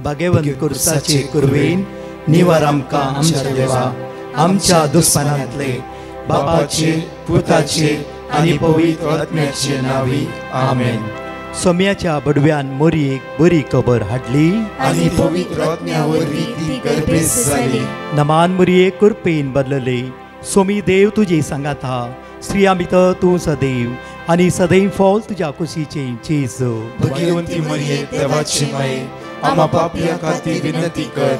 भगवंत कुर्साचे कुरवेन निवार आमकां आमच्या देवा आमच्या दुस्मनांतले बापाचे पुताचे आनी पवित्र आत्म्याचे नावी आमेन. सोम्याच्या बडव्यान मोरयेक बरी खबर हाडली आनी पवित्र आत्म्या वरवीं ती गर्भेस जाली. नमान मोरये कुरपेन बदलले. सोमी देव तुजे सांगात हा. स्त्रिया भितर तूं सदैव आनी सदैव फॉल तुज्या कुशीचे चेज. भगवंती मरिये देवाची माये आम्हा पापियां खातीर विनंती कर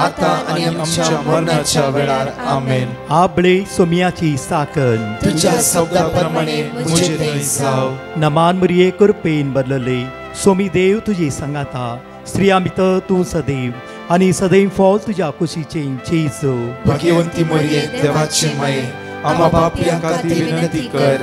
आता आनी आमच्या मरणाच्या वेळार आमेन. आबळे सोम्याची साकन तुझ्या शब्दाप्रमाणे मुझे थंय जाव. नमान मोरये कुरपेन बदलले. सोमी देव तुजे सांगात हा. स्त्रिया भितर तूं सदैव आनी सदैव फॉल तुज्या कुशीचे चेज. भगवंती मरिये देवाची माये आम्हा पापियां खातीर विनंती कर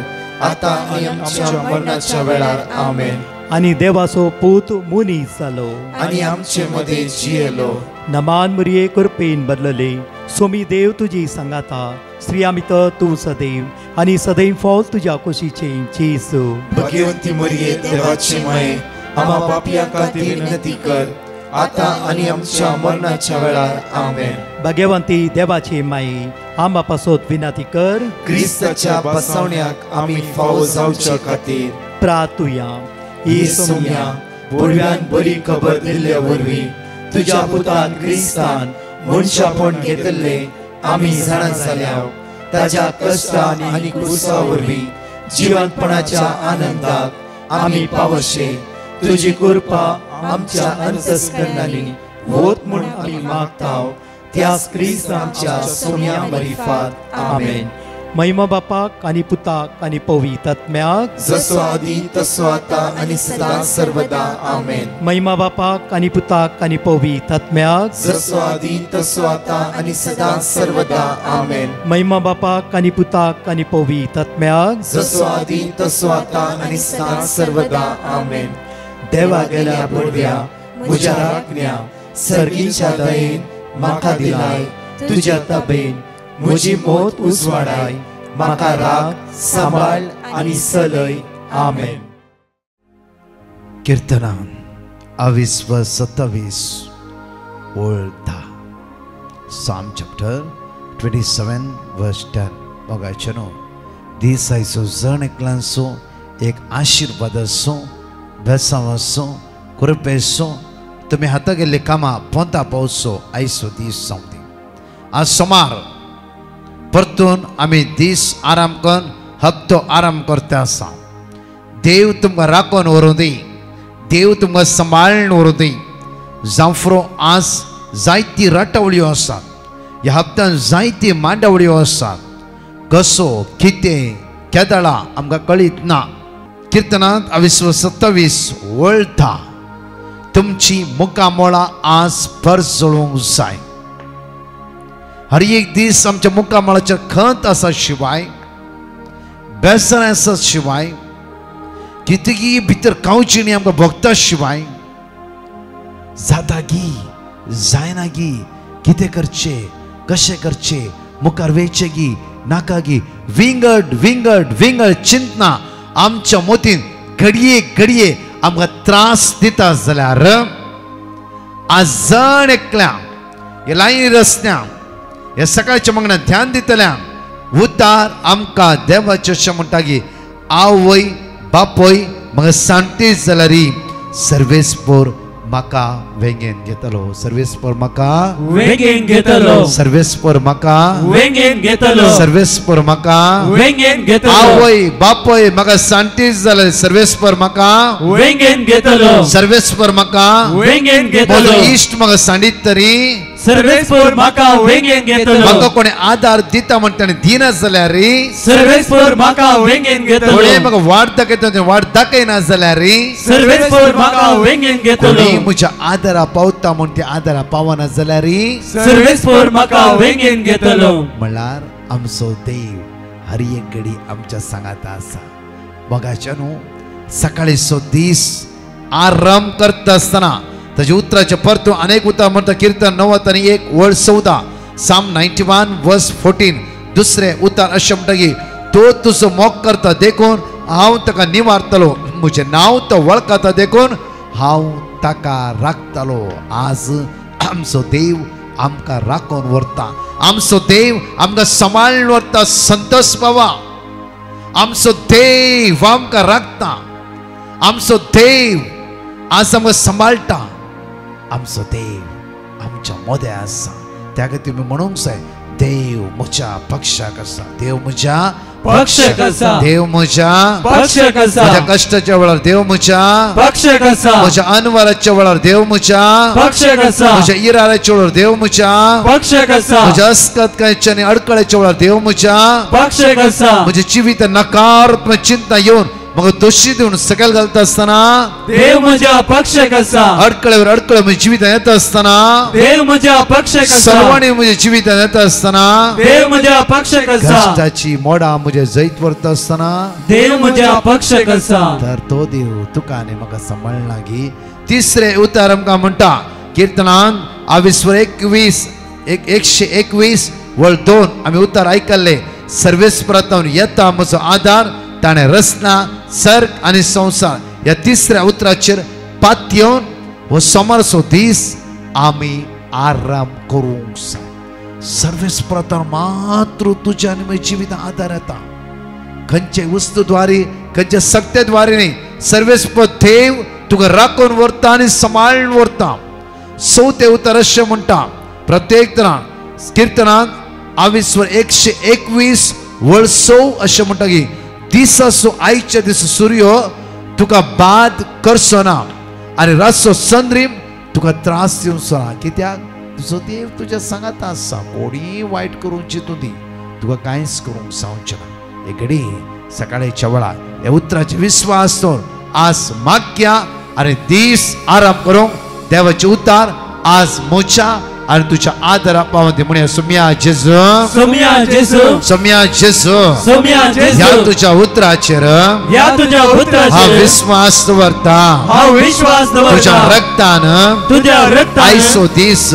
आता आनी आमच्या मरणाच्या वेळार आमेन. आनी देवाचो पूत मुनीस जालो आनी आमचे मदे जियेलो. नमान मोरये कुरपेन बदलले. सोमी देव तुजी सांगात हा. स्त्रिया भितर तूं सदैव आनी सदैव फॉल तुज्या कुशीचे चेज. भगवंती मरिये देवाची माये आम्हा पापियां खातीर विनंती कर आता आनी आमच्या मरणाच्या वेळार आमेन. भगवंती देवाचे माये आम्हा पासोत विनंती कर. क्रिस्ताच्या बसवण्याक आमी फावो जावच्या खातीर प्रार्थुया. ही सोम्या बडव्यान बरी खबर दिल्ल्या वरवीं तुज्या पुतान क्रिस्तान मनशापण घेतले आमी जाणा जाल्या. ताच्या कश्टान आनी क्रुसा वरवीं जिवंतपणाच्या आनंदाक आमी पावशे. तुजी कृपा आमच्या अंतस्करणांनी होत म्हूण आमी मागताव. त्याच क्रिस्त आमच्या सोम्या मरिफात आमेन. महिमा बापाक आनी पुताक आनी पवित्र आत्म्याक जसो आदी तसो आता आनी सदां सर्वदा आमेन. महिमा बापाक आनी पुताक आनी पवित्र आत्म्याक जसो आदी तसो आता आनी सदां सर्वदा आमेन. महिमा बापाक आनी पुताक आनी पवित्र आत्म्याक जसो आदी तसो आता आनी सदां सर्वदा आमेन. देवा गेल्या बडव्या म्हज्या राखण्या सर्गीच्या दयेन म्हाका दिलाय. तुज्या तबेन म्हजी मोत उजवाडाय. म्हाका राख सांबाळ आनी चलय. आमेन. कीर्तनान 27 ओळ 10. Psalm chapter 27 verse 10. बघायचे न्हू. दिसायचो जण एकल्यांचो एक आशिर्वाद असो बेसांव असो कृपेसो तुम्ही हाता गेल्ले कामां पोंता पावसो आयचो दीस जावं दी. आज सोमार परतून आमी दीस आराम करून हप्तो आराम करता आसा. देव तुमकां राखून व्हरूं दी. देव तुमकां सांबाळून व्हरूं दी. जांफ्रो आज जायती राटवळ्यो आसात. ह्या हप्त्यान जायती मांडावळ्यो आसात. कसो कितें केदळां आमकां कळीत ना. कीर्तनांत 27 ओळ 10. तुमची मुखामोळां आज परजळूंक जाय. हर एक दीस आमच्या मुखामोळाचेर खंत आसा शिवाय बेसन आसा शिवाय कितेंय भितर कावची न्ही आमकां भोगता शिवाय जाता गी जायना गी कितें करचें कशें करचें मुखार वयचें गी नाका गी विंगड विंगड विंगड चिंतना आमच्या मोतीन घडये घडये आमकां त्रास दिता जाल्यार आज जण एकल्या हे लायनी रस्त्यां हे सकाळच्या मंगणात ध्यान दितल्यां उतार आमकां देवाचे अशें म्हणटा की आवय बापय म्हाका सांगतीच जाल्यार सर्वेस्पोर म्हाका वेंगेन घेतलो. सर्वेस्पोर म्हाका वेंगेन घेतलो. सर्वेस्पोर म्हाका वेंगेन घेतलो. सर्वेस्पोर म्हाका वेंगेन घेतलो. आवय बापय म्हाका सांगतीच जाल्यार सर्वेस्पोर म्हाका वेंगेन घेतलो. सर्वेस्पोर म्हाका वेंगेन घेतलो. इश्ट म्हाका सांडीत तरी सर्वेस्पोर म्हाका वेंगेन घेतलो. म्हाका कोणी आधार दिता म्हणटा दिना जाल्यार सर्वेस्पोर म्हाका वेंगेन घेतलो. कोणी म्हाका वाट दाखयता वाट दाखयना जाल्यार सर्वेस्पोर म्हाका वेंगेन घेतलो. म्हज्या आदारा पावता म्हण ते आदारा पावना जाल्यार सर्वेस्पोर म्हाका वेंगेन घेतलो. म्हणल्यार आमचो देव हर एक घडी आमच्या सांगात आसा. बघायचे न्हू सकाळीचो दीस आराम करता आसतना ताचे उतराचे परतू अनेक उतर म्हणटा. कीर्तन 90 आणि 1 ओळ 14. Psalm 91 verse 14. दुसरे उतर अशें म्हणटा की तो तुजो मोग करता देखून हांव ताका निवारतलो. म्हजें नांव तो वळखता देखून हांव ताका राखतालो आज आमचो देव आमकां राखून व्हरता आमचो देव आमकां सांबाळून व्हरता संतोष बाबा आमचो देव आमकां राखता आमचो देव आज आमकां सांबाळटा आमचो देव आमच्या मदें आसा त्या खातीर तुमी म्हणूंक जाय देव म्हज्या पक्षाक आसा देव म्हज्या पक्षाक आसा देव म्हज्या पक्षाक आसा म्हज्या कश्टाच्या वेळार देव म्हज्या पक्षाक आसा म्हज्या अनवराच्या वेळार देव म्हज्या पक्षाक आसा म्हज्या इराराच्या वेळार देव म्हज्या पक्षाक आसा म्हज्या अस्कतकायच्या आनी अडकळ्याच्या वेळार देव म्हज्या पक्षाक आसा म्हज्या जिवीत नकारात्मक चिंता येवन म्हाका दोशी दिवन सकयल घालता आसतना देव म्हज्या पक्षाक आसा अडकळ्यावर अडकळ म्हज्या जिवितांत येता आसतना देव म्हज्या पक्षाक आसा सर्वांनी म्हज्या जिवितांत येता आसतना देव म्हज्या पक्षाक आसा कश्टाची मोडां म्हज्या जैत व्हरता आसतना देव म्हज्या पक्षाक आसा तर तो देव तुका आनी म्हाका सांबाळना गी तिसरे उतार आमकां म्हणटा किर्तनान 121 वळ 2 आमी उतार आयकल्ले सर्वेस्परांतून येता म्हजो आदार ताणें रचना सर्ग आनी संसार ह्या तिसऱ्या उतराचेर पातयेवन हो सोमारचो दीस आमी आराम करूंक जाय सर्वेस्परांतून मात्र तुज्या आनी म्हज्या जिवितांत आदार येता खंयचे वस्तूद्वारे खंयच्या सक्तेद्वारे न्ही सर्वेस्पर देव तुका राखून व्हरता आनी सांबाळून व्हरता चवथे उतर अशें म्हणटा प्रत्येक तरान किर्तनांत 121 वळ 6 अशें म्हणटा की दिसाचो आयच्या दिसा सूर्य तुका बाद करचो ना आनी रातचो चंद्रीम तुका त्रास दिवचो ना कित्याक तुजो देव तुज्या सांगात आसा कोणी वायट करूंक चिंतू दी तुका कांयच करूंक जावचें ना एक घडी सकाळच्या वेळार ह्या उतराचे विश्वास दवर आज मागया आनी दीस आराम करूंक देवाचे उतार आज मोच्या आणि तुझ्या आदरा पावते म्हणे सोम्या जेजू सोम्या जेजू सोम्या जेजू सोम्या जेजू या तुझ्या उतराचेर या तुझ्या हा उतराचेर विश्वास दवरता हा विश्वास तुझ्या दवरता रक्तान तुझ्या रक्तान आयसो दीस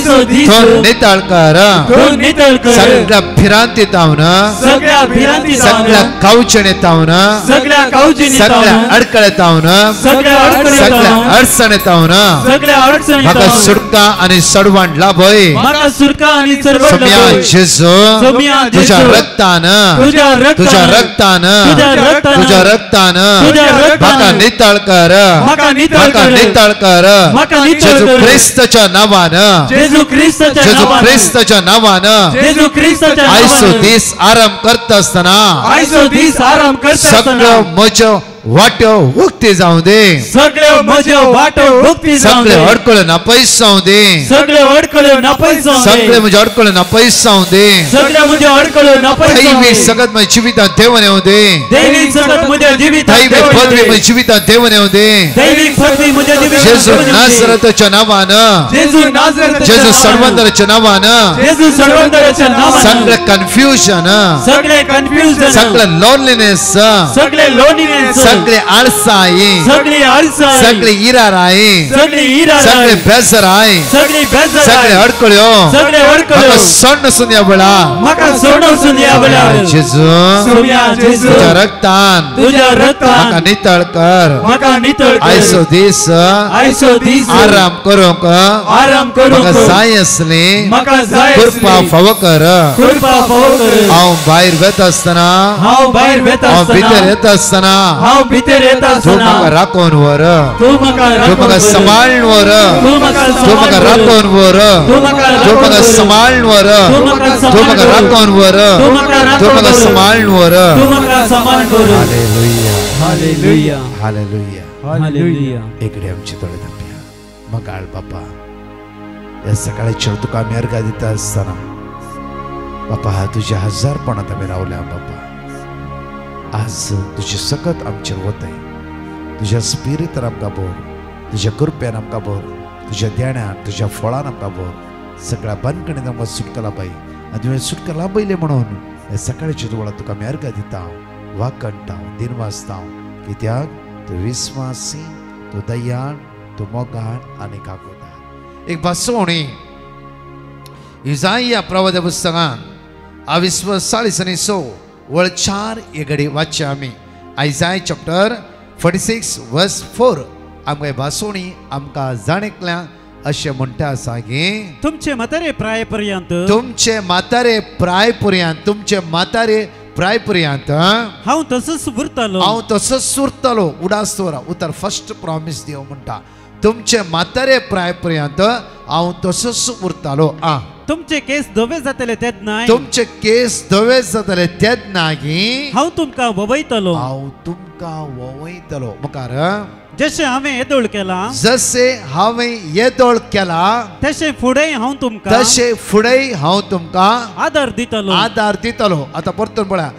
तो नितळ कर तो नितळ कर सगळ्या भिरांती तावन सगळ्या भिरांती सगळ्या कावचणे तावन सगळ्या कावजिनी सगळ्या अडकळे तावन सगळ्या अडचणी सगळ्या अडचणे तावन सगळ्या अडचणी म्हाका सुटका आणि सडवण लाभय म्हाका सुटका आणि सरवट सोम्या जेजू सोम्या तुझ्या जेजू रक्तान तुझ्या तुझ्या रक्तान रक्तान तुझ्या रक्तान तुझ्या रक्तान तुझ्या रक्तान म्हाका नितळ कर म्हाका नितळ म्हाका कर नितळ कर म्हाका नितळ जेजू कर ख्रिस्ताच्या नावान जेजू ख्रिस्ताच्या जेजू नावान ख्रिस्ताच्या नावान जेजू ख्रिस्ताच्या आयसो नावान दीस आराम करता असताना आयसो दीस आराम करता सगळं असताना म्हज्यो वाट्यो उक्ती जावं दे सगळे म्हज्यो वाटो भक्ती जावं सगळे दे अडकळे नापयस जावं दे सगळे अडकल्यो नापयस जावं सगळे दे म्हजे अडकळे नापयस जावं दे सगळे म्हज्यो अडकल्यो नापयस जावं दैवी दे सगळ्यात म्हज्या जिवितांत देवून येवं दे दैविक सगळं म्हज्या जिवितांत दैवी देव पदवी येवं म्हज्या दे. जिवितांत देवून येवं दे दैविक पदवी म्हज्या जिवितांत जेजू देव येवं दे. नासरताच्या नावान जेजू नाझरेथच्या जेजू नावान. सर्वंतराच्या नावान जेजू सर्वंतराच्या नावान सगळे कन्फ्युजन सगळे कन्फ्युजन सगळे लोनलीनेस सगळे लोणीनेस सगळे आळसाई सगळी आळसाई सगळे इराराई सगळी इराराई सगळे बेसराई सगळी बेजाराई सगळे अडकळ्यो सगळे म्हाका अडकल्यो सोडून सुद्या बळा म्हाका सोडून या वेळार जेजू सोम्या जेजू तुझ्या रक्तान तुझ्या म्हाका रक्तान नितळ कर म्हाका नितळ कर आयसो दीस आयसो दीस आराम करूंक आराम करूंक म्हाका जाय असली म्हाका जाय कृपा असली फाव कर कृपा फाव कर हांव भायर वेत असतना हांव भायर वेता हांव भितर आसतना येत असतना हांव भितर येता तूं आसतना म्हाका राखून व्हर तूं म्हाका तूं राखून म्हाका व्हर. सांबाळून व्हर तूं म्हाका तूं म्हाका राखून व्हर तूं म्हाका तूं राखून म्हाका व्हर. सांबाळून व्हर तूं म्हाका तूं म्हाका सांबाळून राखून व्हर तूं म्हाका तूं राखून म्हाका व्हर. सांबाळून व्हर तूं म्हाका सांबाळून कर हालेलुया हालेलुया हालेलुया हालेलुया इकडे आमची तळे धरया मगाळ बापा या सकाळच्या तुका आमी अर्घा दिता आसतना बापा हा तुझ्या हजारपणात आमी रावल्या बापा आज तुझे सकत आमचेर वताय तुझ्या स्पिरितान आमकां भर तुझ्या कृपेन आमकां भर तुझ्या देण्यान तुझ्या फळान आमकां भर सगळ्या बंदकणीन आमकां सुटका लाभय आनी तुवें सुटका लाभयले म्हणून हे सकाळच्या वेळार तुका आमी अर्घा दिता वाकणटा दिनवासता कित्याक तूं विस्वासी तूं दयाळ तूं मोगाळ आनी काकोदार एक बसवणी इसाया प्रवाद पुस्तकान 40 वळ 4 हे घडी वाचचे आमी आयसाया चॅप्टर 46 वर्स 4 आमगे भासोणी आमकां जाणेकल्या अशें म्हणटा आसा की तुमचे म्हातारे प्रायपर्यंत तुमचे म्हातारे प्रायपर्यंत हांव तसोच उरतलो हांव तसोच उरतलो. उडास्तोरा उतर फर्स्ट प्रॉमिस देव म्हणटा तुमचे म्हातारे प्रायपर्यंत हांव तसोच उरतलो. तुमचे केस धवे जातले तेच नाही तुमचे केस धवे जातले तेच नाही हांव तुमकां ववयतलो हांव तुमकां ववयतलो. मुखार जशें हांवें येदोळ केला जसे हांवें येदोळ केला तशें फुडें हांव तुमकां तशे फुडें हांव तुमकां आदार दितलो. आदार दितलो. आता परतून पळया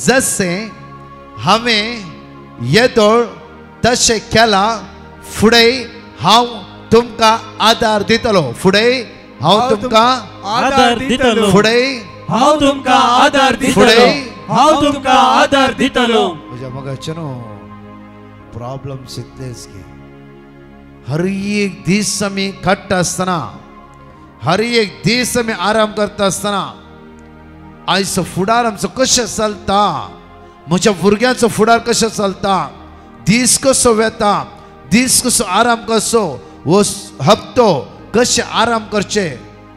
जसे हांवें येदोळ तशें केला फुडें हांव तुमकां आदार दितलो. फुडें हांव तुमकां आदार दितलो. फुडें हांव तुमकां आदार दितलो. फुडें हांव तुमकां आदार दितलो. म्हज्या मगाचे न्हू प्रॉब्लम्स इतलेच की हर एक दीस आमी काडटा आसतना हर एक दीस आमी आराम करता आसतना आयचो फुडार आमचो कशें चलता म्हज्या भुरग्यांचो फुडार कशें चलता दीस कसो वेता दीस कसो आराम कसो वो हप्तो कशें आराम करचे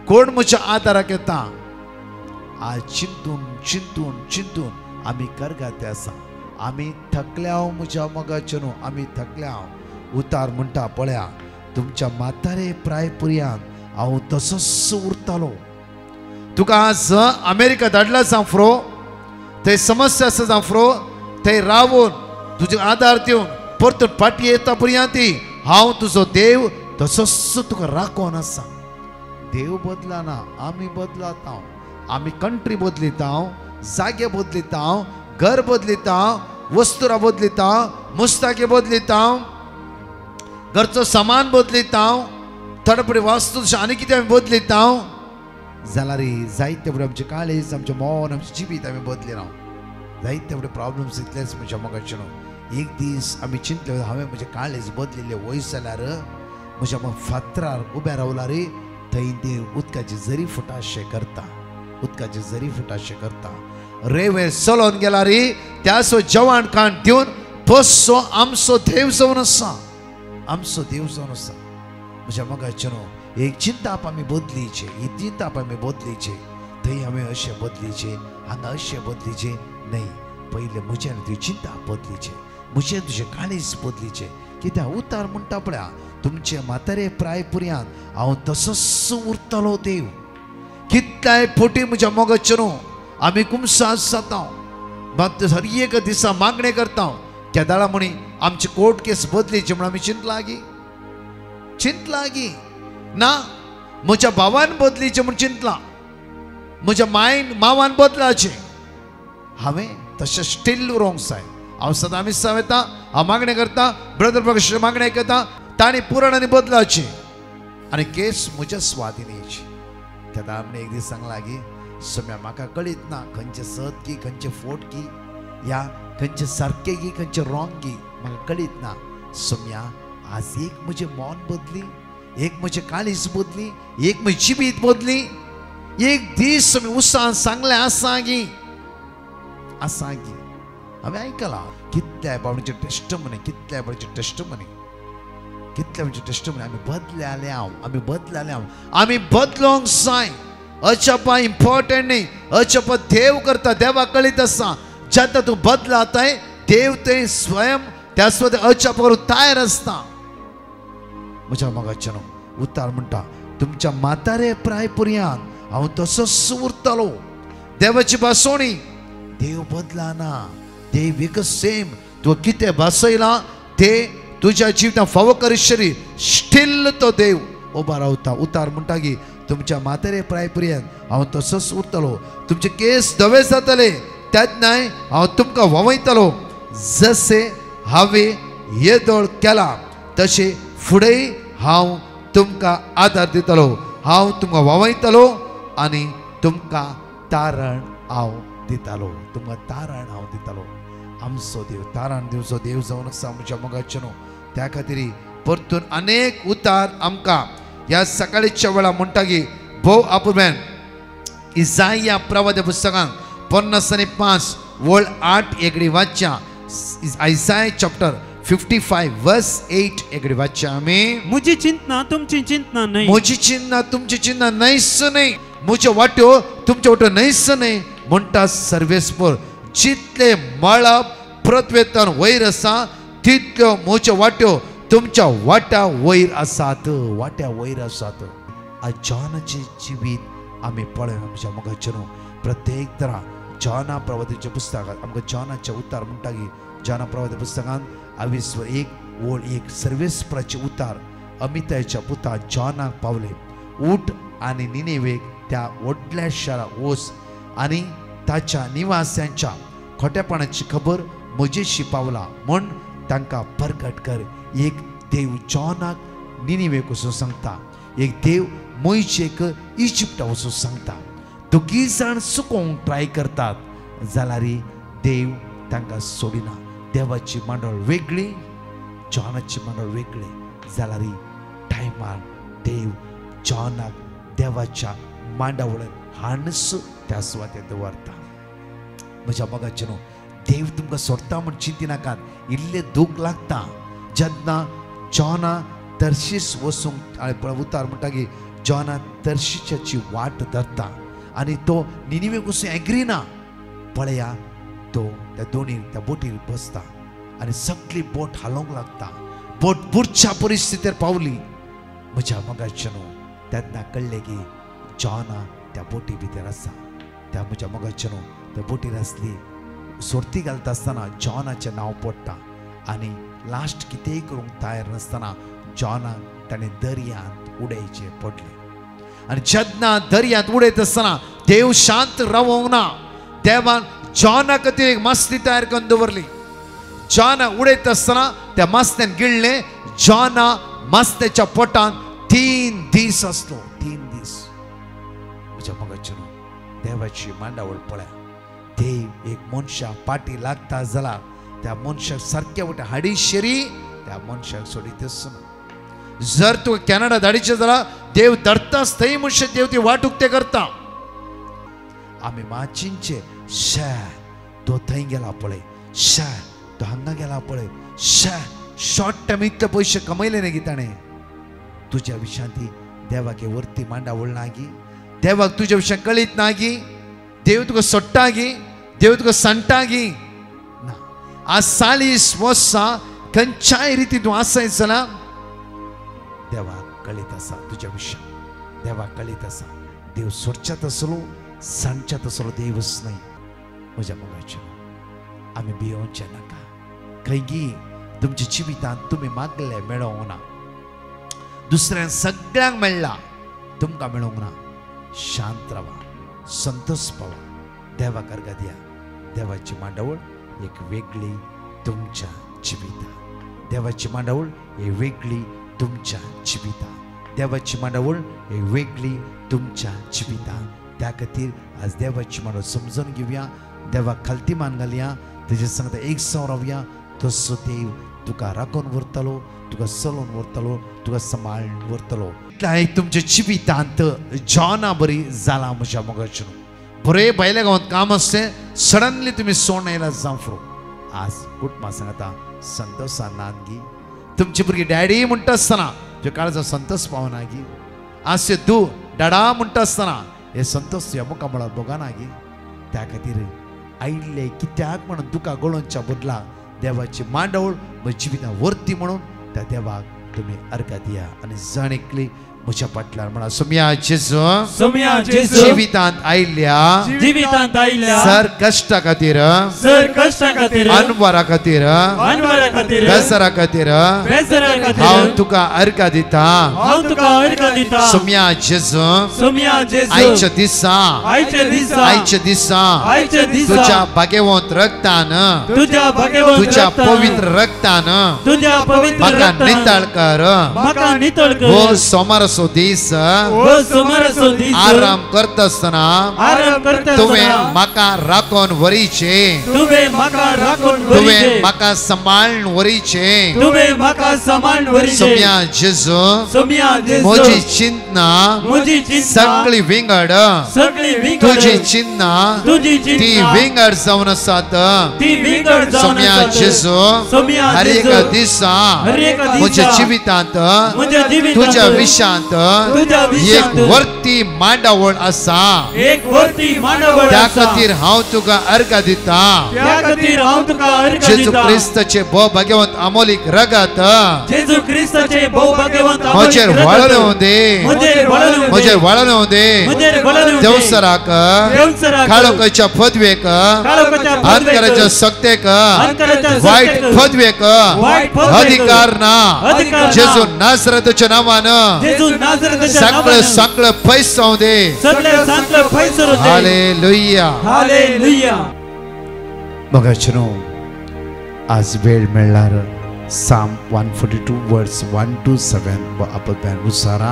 कोण म्हज्या आदाराक येता आज चिंतून चिंतून चिंतून आमी करगाते आसा. आमी थकल्या म्हज्या मगाचे न्हू आमी थकल्या. उतार म्हणटा पळया तुमच्या म्हातारे प्रायपर्यंत हांव तसोच उरतलो. तुका आज अमेरिका धाडला जावं फ्रो थंय समस्या आसा जावं फ्रो थंय रावून तुजे आदार दिवन परतून फाटी येता पर्यंत हांव तुजो देव तसोच तुका राखोन आसा. देव बदलाना आमी बदलाता. आमी कंट्री बदलिता जागे बदलिता घर बदलिता वस्तुरा बदलिता मुस्ताके बदलिता घरचो सामान बदलिता थोडे वास्तू आनी कितें आमी बदलिता जाल्यार जायते फुडें आमचे काळीज आमचें मन आमचें जिवीत आमी बदली राव जायते फुडें प्रॉब्लम्स इतलेच म्हज्या मगाचे न्हू. एक दीस आमी चिंतले हांवें म्हजें काळीज बदलिल्लें वयस जाल्यार म्हज्या फातरार उबें रावला रे थंय देव उदकाची जरी फुटाशें करता उदकाची जरी फुटाशें करता. रेवेर चलोन गेला रे त्या सो जेवण खाण दिवन बसो आमचो देव जावन आसा आमचो देव जावन आसा. म्हज्या मगाचे न्हू एक चिंताप आमी बदलीचे ही चिंताप आमी बदलीचे थंय हांवें अशें बदलीचे हांगा अशें बदलीचे न्हय. पयले म्हज्यान तुजी चिंता बदलीचे म्हजें तुजें काळीज बदलीचे कित्याक उतार म्हणटा पळया तुमचे म्हातारे प्रायपर्यंत हांव तसोच उरतलो देव. कितल्याय फावटी म्हज्या मोगाचे न्हू आमी कुमसास जाता मात हर एक दिसा मागणें करता केदाळा म्हणी आमची कोर्ट केस बदलीची म्हणून आमी चिंतला गी ना म्हज्या भावान बदलीचें म्हूण चिंतलां म्हज्या मावान बदलाचें हांवें तशें स्टील उरोंक जाय. हांव सदां मिसां येता हांव मागणें करता ब्रदर प्रकाश मागणें आयकता तांणी पुरण आनी बदलाची आनी केस म्हज्या स्वाधिनीची. केदार आमी एक दीस सांगला की सम्या म्हाका कळीत ना खंयचे सत की खंयचे फोट की या खंयचे सारके की खंयचे रॉंग की म्हाका कळीत ना. सम्या आज एक म्हजें मन बदली एक म्हजें काळीज बदली एक म्हजी जिवीत बदली. एक दीस आमी उत्साहान सांगलें आसा गी हांवें आयकलां कितल्या बाबडीचे टेस्टमनी कितल्या बाबडीचे टेस्टमनी कितल्या म्हणजे टेस्टमनी आमी बदलाले आमी बदलोंक जाय. अचपा इम्पॉर्टंट न्ही अचपा देव करता देवा कळीत आसा जेन्ना तूं बदलाताय देव थंय स्वयं त्या सुद्दां अचप करूंक तयार आसता. म्हज्या मोगाचे न्हू उतार म्हणटा तुमच्या म्हातारे प्रायपर्यंत हांव तसोच उरतलो. देवाची भासोणी देव बदलाना देव एकच सेम तूं कितें भासयलां तें तुज्या जिवितांत फावो करिश्री स्टील तो देव उबा रावता. उतार म्हणटा की तुमच्या म्हातारे प्रायपर्यंत हांव तसोच उरतलो. तुमचे केस धवे जातले त्याच न्हय हांव तुमकां ववयतलो. जसे हांवें येदोळ केला तशें फुडें हांव तुमकां आदार दितलो. हांव तुमकां ववयतलो आनी तुमकां तारण हांव दितलो. तुमकां तारण हांव दितलो. आमचो देव तारण दिवचो देव जावन आसा म्हज्या मोगाचे न्हू. त्या खातीर परतून अनेक उतार आमकां ह्या सकाळीच्या वेळा म्हणटा की भोव आपुर्ब्यान इसाया प्रवादी पुस्तकांत 50 आणि 5 वळ 8 एकडी वाच्या. Isaiah chapter 55 वर्स 8 एकडे वाचा आम्ही मुझी चिंतना तुमची चिंतना नाही मोची चिन्ह तुमची चिन्ह नाहीच नाही मुझे वाट्यो तुमच्या वाट्यो नाहीच नाही म्हणटा सर्वेस्पर जितले मळब पृथ्वेतन वयर आसा तितल्यो मोचे वाट्यो तुमच्या वाट्या वयर आसात वाट्या वयर आसात आज जॉनाचे जिवीत आम्ही पळय आमच्या मगाचेर प्रत्येक तरा जॉना प्रवादीच्या पुस्तकात आमकां जॉनाचे उतार म्हणटा की जॉना प्रवादी पुस्तकांत 21 सर्वेस्पराचे उतार अमितायच्या पुता जॉनाक पावले उठ आणि निनेवेक त्या व्हडल्या शारा वच आणि ताच्या निवास्यांच्या खोटेपणाची खबर म्हजेशी पावला म्हण तांकां प्रकट कर एक देव जॉनाक निनेवेक वचून सांगता एक देव मोयशेक इजिप्टा वचून सांगता दोगी जाण चुकोवंक ट्राय करतात जाल्यार देव तांकां सोडिना देवाची मांडोळ वेगळी जॉनाची मांडोळ वेगळी जाल्यार टायमार देव जॉनाक देवाच्या मांडावळेर हाडून त्या सुवातेर दवरता म्हज्या मोगाचेर देव तुमकां सोडटा म्हण चिंती नाकात इल्ले दूख लागता जेन्ना जॉना तर्शीस वचूंक उतार म्हणटा की जॉना तर्शीशाची वाट धरता आनी तो निनिवेक वचूं एग्री ना पळया तो त्या दोनी त्या बोटीर बसता आनी सगळी बोट हालोवंक लागता बोट बुरच्या परिस्थितीर पावली म्हज्या मोगाचेर तेन्ना कळ्ळें की जॉना त्या बोटी भितर आसा त्या म्हज्या मोगाचेर त्या बोटीर आसली सोरती घालता आसतना जॉनाचें नांव पडटा आनी लास्ट कितेंय करूंक तयार नासतना जॉनाक ताणें दर्यांत उडयचे पडले आनी जेन्ना दर्यांत उडयत आसतना देव शांत रावोंक ना देवान जॉना खातीर एक मस्ती तयार करून दवरली जॉना उडयत आसतना त्या मस्त्यान गिळ्ळें जॉना मस्त्याच्या पोटान 3 दीस आसलो 3 दीस म्हज्या मोगाचेर देवाची मांडावळ पळय देव एक मनशा पाटी लागता जाल्यार त्या मनशाक सारक्या वटेन हाडीशेरी त्या मनशाक सोडीत आसना जर तूं कॅनडा धाडीचें जाल्यार देव धरताच थंय मनशाक देव ती वाट उक्ते करता आमी माचिंचे शे तो थंय गेला पळय शे तो हांगा गेला पळय शे शॉर्ट टायम इतले पयशे कमयले न्ही ताणें तुज्या विशयांत देवाक वरती मांडावळ ना गी देवाक तुज्या विशयां कळीत ना गी देव तुका सोडटा गी देव तुका सांडटा गी ना आज 40 वर्सां खंयच्याय रिती तूं आसय जाल्यार देवाक कळीत आसा तुज्या विशयां देवाक कळीत आसा देव सोडच्यात आसलो सांडच्यात आसलो देवच न्हय म्हज्या मोगाचेर आमी भियोवचें नाका खंयगी तुमच्या जिवितांत तुमी मागले मेळोवंक ना दुसऱ्यांक सगळ्यांक मेळ्ळा तुमकां मेळोवंक ना शांत रावा संतोष पावा देवाक अर्घ दिया देवाची मांडावळ एक वेगळी तुमच्या जिवितांत देवाची मांडावळ ही वेगळी तुमच्या जिवितांत देवाची मांडावळ ही वेगळी तुमच्या जिवितांत त्या खातीर आज देवाची मांडावळ समजून घेवया देवाक खालती मान घालया तेजे सांगता एक सौ रावया तसो देव तुका राखून व्हरतलो तुका चलोवन व्हरतलो तुका सांबाळून व्हरतलो तुमच्या जिवितांत जॉना बरी जाला म्हज्या मोगाचेर बरे भायल्या गांवांत काम आसलें सडनली तुमी सोडून आयला जावं आज कुटुंबा सांगता संतोषान नागी तुमची भुरगीं डॅडी म्हणटा आसतना तुज्या काळजांत संतोष पावना गी आज तूं डाडा म्हणटा आसतना हे संतोष तुज्या मुखार म्हळ्यार भोगना गी त्या खातीर आयिल्ले कित्याक म्हणून तुका गळोवच्या बदला देवाची मांडावळ म्हज्या जिवितांत व्हरती म्हणून त्या देवाक तुमी अर्घ दिया आनी जण एकली म्हज्या फाटल्यान म्हणा सोम्या जेजू जिवितांत आयिल्ल्या सर कश्टा खातीर अनवरा खातीर बेजारा खातीर हांव तुका अर्घ दिता सोम्या जेजू आयच्या दिसा तुज्या भाग्यवंत रक्तान तुज्या पवित्र रक्तान म्हाका नितळ कर हो सोमार दीस आराम करता आसतना तुवें म्हाका म्हाका राखून वरीचे तुवें म्हाका राखून तुवें वरीचे म्हाका सांबाळून वरीचे तुवें म्हाका सांबाळून वरीचे सोम्या जेजू सोम्या जेजू म्हजी चिंतना म्हजी चिंतना सगळी विंगड सगळी विंगड तुजी चिंतना तुजी ती चिंतना विंगड जावन आसात ती विंगड जावन सोम्या आसात जेजू सोम्या हर एक जेजू दिसा हर एक दिसा म्हज्या जिवितांत म्हज्या जिवितांत तुज्या विशांत तुज्या विशांत एक वर्ती मांडावळ आसा एक वर्ती मांडावळ त्या आसा खातीर हांव तुका अर्घ दिता त्या खातीर हांव तुका अर्घ जेजू दिता क्रिस्ताचे भोव भाग्यवंत अमोलीक रगत जेजू क्रिस्ताचे भोव भाग्यवंत म्हजेर वळून दे म्हजेर वळून म्हजेर वळून दे म्हजेर वळून देवसराक देवसराक काळोखाच्या पदवेक काळोखाच्या अंतराच्या सत्तेक अंतराच्या वायट सत्तेक पदवेक वायट पदवेक अधिकार ना अधिकार ना जेजू नासरताच्या नावान जेजू नासरताच्या सगळं नावान सगळं पैसा दे सगळे सांगलं पैसर होते हालेलुया हालेलुया बघाचनो आज वेळ मेळ्ळार साम 142 वर्ड्स 1 to 7 आपल्यान उसारा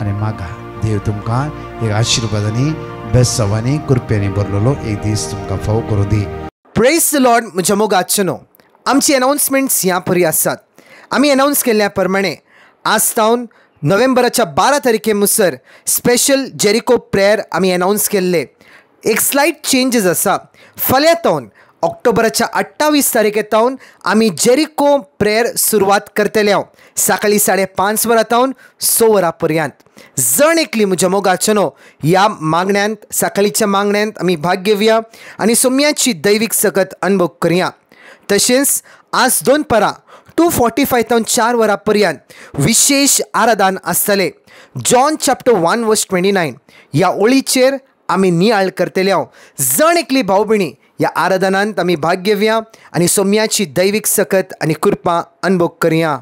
आनी मागा देव तुमकां एक आशिर्वादांनी बेसवांनी कृपेनी भरलेलो एक दीस तुमकां फावो करूं दी. Praise the Lord. म्हज्या मोगाचनो आमची अनाउन्समेंट्स ह्या परी आसात. आमी अनाउन्स केल्ल्या प्रमाणे आज तावन नोव्हेंबराच्या 12 तारखे मुसर स्पेशल जेरिको प्रेयर आमी अनाउन्स केल्ले. एक स्लाइट चेंजीस आसा. फाल्यां तावन ऑक्टोबराच्या 28 तारखे तावन आमी जेरिको प्रेयर सुरवात करतले. सकाळी 5:30 वरां तावन 6 वरां पर्यंत. जण एकली म्हज्या मोगाचनो ह्या मागण्यांत सकाळीच्या मागण्यांत आमी भाग घेवया आनी सोम्याची दैवीक सकत अनुभव करया. तशेंच आज 2 परां 2:45 तावन 4 वरां पर्यंत विशेष आराधन आसतले. जॉन चॅप्टर 1:29 ह्या ओळीचेर आमी नियाळ करतले. जण एकली भाव भयणी ह्या आराधनांत आमी भाग घेवया आनी सोम्याची दैवीक सकत आनी कृपा अनुभव करया.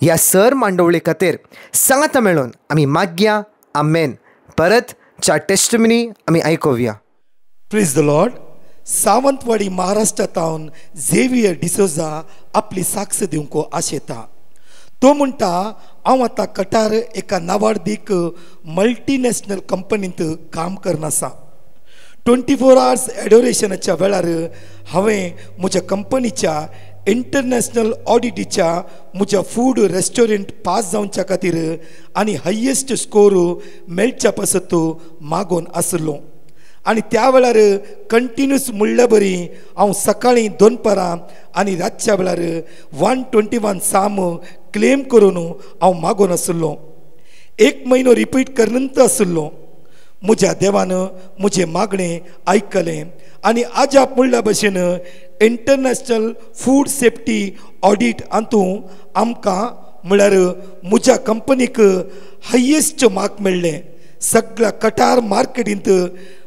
ह्या सर मांडवळे खातीर सांगाता मेळून आमी मागया. आमेन. परत च्या टेस्टमनी आमी आयकोवया. Praise the lord. सावंतवाडी महाराष्ट्रांत झेवियर डिसोजा आपली साक्ष दिवंक आशेता. तो म्हणटा हांव आतां कटार एका नावाडीक मल्टीनॅशनल कंपनींत काम करनासा. 24 hours एडोरेशनाच्या वेळार हांवें म्हज्या कंपनीच्या इंटरनॅशनल ऑडिटीच्या म्हज्या फूड रेस्टॉरंट पास जावच्या खातीर आनी हायेस्ट स्कोर मेळच्या पासत मागोन आसलो. आनी त्या वेळार कंटिन्यूस म्हणल्या बरी हांव सकाळीं 2 परां आनी रातच्या वेळार 121 साम क्लेम करून हांव मागोन आसलो. 1 म्हयनो रिपीट करनंत आसलो. म्हज्या देवान म्हजें मागणें आयकलें आनी आजाप म्हणल्या भशेन इंटरनॅशनल फूड सेफ्टी ऑडिट हातूंत आमकां म्हळ्यार म्हज्या कंपनीक हायेस्ट मार्क मेळ्ळे. सगळ्या कटार मार्केटींत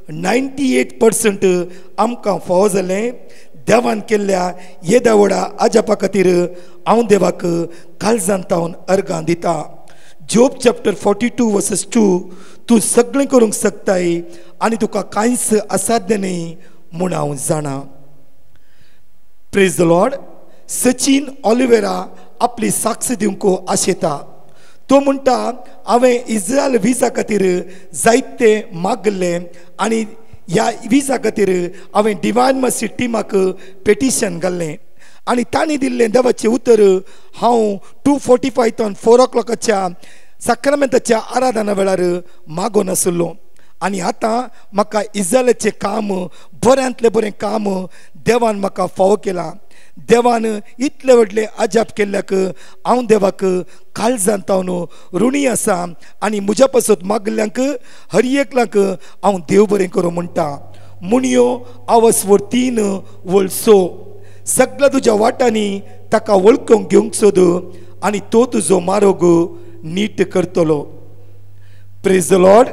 98% आमकां फावो जालें. देवान केल्ल्या येद्या व्हडा आजापा खातीर हांव देवाक काळजांतावन अर्गां दिता. जॉब चॅप्टर 42 वर्सेस 2 तूं सगळें करूंक शकताय आनी तुका कांयच असाध्य न्ही म्हूण हांव जाणा. Praise the Lord. Sachin Olivera आपली साक्ष दिवंक आशेता. तो म्हणटा हांवें इस्रायल विजा खातीर जायते मागले आनी ह्या विजा खातीर हांवें डिवायन मर्सी टिमाक पेटिशन घाल्लें आनी तांणी दिल्लें देवाचें उतर हांव 2:45 तावन 4 o'clockच्या सक्रामेंताच्या आराधना वेळार मागोन आसलो. आनी आतां म्हाका इस्रायलाचें काम बऱ्यांतलें बरें काम देवान म्हाका फावो केलां. देवान इतले व्हडले अजाप केल्ल्याक हांव देवाक काळजांतावन ऋणी आसा आनी म्हज्या पासत मागल्यांक हर एकल्यांक हांव देव बरें करूं म्हणटा. मुणयो आवस वर 3 वळसो सगळ्या तुज्या वाटांनी ताका वळखूंक घेवंक सोद आनी तो तुजो मार्ग नीट करतलो. Praise the lord.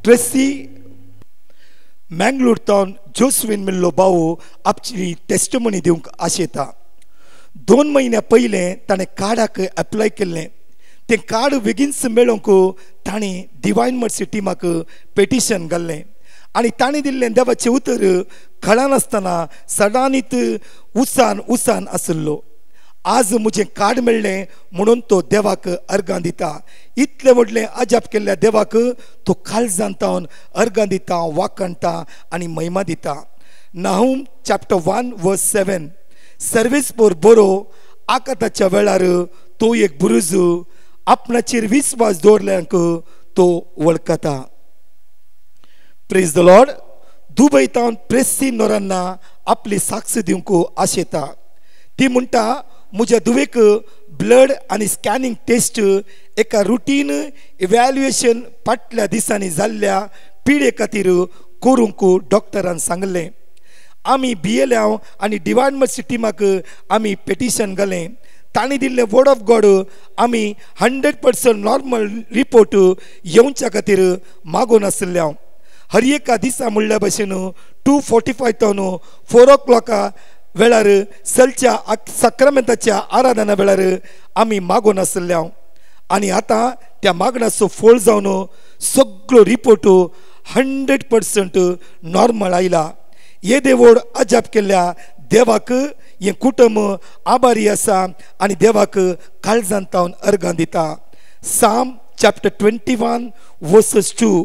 Tracy Mangalore तावन जोस्वीन मिल्लो भाऊ आपली टेस्टमनी दिवंक आशेता. 2 म्हयन्या पयलें ताणें कार्डाक एप्लाय केल्लें. तें कार्ड बेगीनच मेळोवंक ताणें डिवायन मर्सी टिमाक पेटिशन घाल्लें आनी ताणें दिल्लें देवाचें उतर कळनासतना सदांनीत उसान आसलो. आज मुझे कार्ड मेळ्ळें म्हणून तो देवाक अर्गां दिता. इतले व्हडलें अजाप केल्ल्या देवाक तो काळजांतावन अर्गां दिता, वाकणटा आनी महिमा दिता. नाहूम चॅप्टर 1:7 सर्वेस पोर बरो आकाताच्या वेळार तो एक बुरुज आपणाचेर विस्वास दवरल्यांक तो वळखता. Praise the lord. दुबयतावन प्रेसी नोरांना आपली साक्ष दिवंक आशेता. ती म्हणटा म्हज्या दुवेक ब्लड आनी स्कॅनिंग टेस्ट एका रुटीन इवॅल्युएशन फाटल्या दिसांनी जाल्ल्या पिडे खातीर करूंक डॉक्टरान सांगलें. आमी भियेल्याव आनी डिवायन मर्सी टिमाक आमी पेटिशन घालें. तांणी दिल्ले वर्ड ऑफ गॉड आमी 100% नॉर्मल रिपोर्ट येवच्या खातीर मागून आसल्याव. हर एका दिसा म्हणल्या भशेन 2:45 तावन 4 o'clock वेळार सलच्या सक्रामेंताच्या आराधना वेळार आमी मागून आसल्याव. आनी आतां त्या मागणाचो फळ जावन सगळो रिपोर्ट 100% नॉर्मल आयला. हे देवोड अजाप केल्ल्या देवाक हे कुटुंब आभारी आसा आनी देवाक काळजांतावन अर्गां दिता. साम चॅप्टर 21:2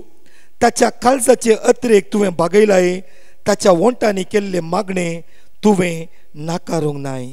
ताच्या काळजाचे अत्रेक तुवें बागयलाय, ताच्या वोंटांनी केल्ले मागणे तुवें नाकारूंक नाय.